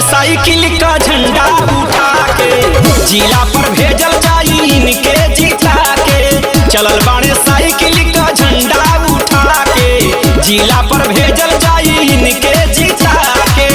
Cycle का झंडा उठा के जिला पर भेजल जाई इनके जिता के। चलल बाड़े साइकिल का झंडा उठा के जिला पर भेजल जाई इनके जिता के।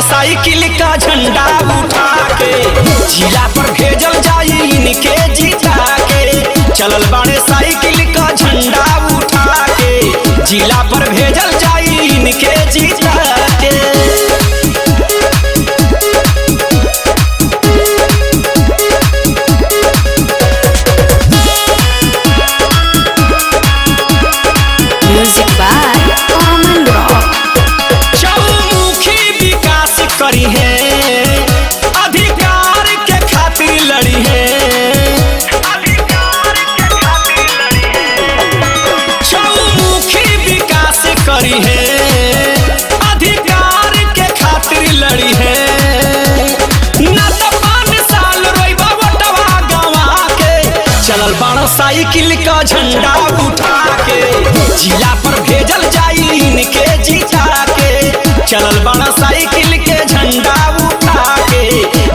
साइकिल का झंडा उठा के जिला पर भेजल जाई इनके जिता के। चलल बाड़े साइकिल का झंडा उठा के जिला पर भेजल जाई इनके जिता के। Music by common rock. करी है अधिकार के खातिर लड़ी है, चौमुखी विकास करी है अधिकार के खातिर लड़ी है। ना तो 5 साल रोइबा वोटवा गवा के। चलल बाड़ा साइकिल का झंडा उठा के जिला पर भेजल जाई इनके जिता के। चलल बाड़ा साइकिल के झंडा उठा के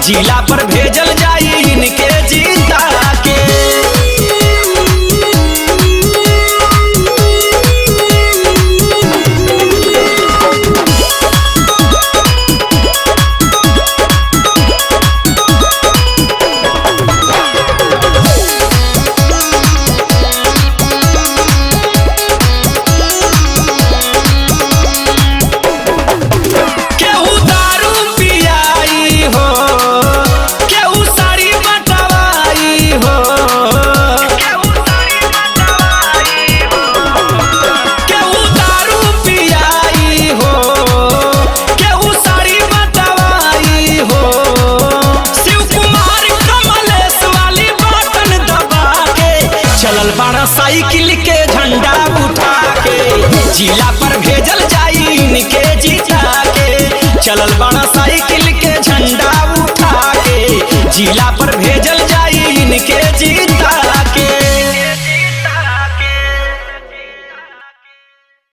जिला पर भेजल जाई इनके जिता के। साइकिल के झंडा उठा के जिला पर भेजल जाई इनके जिता के। चलल बाड़ा साइकिल के झंडा उठा के जिला पर भेजल जाई इनके जिता।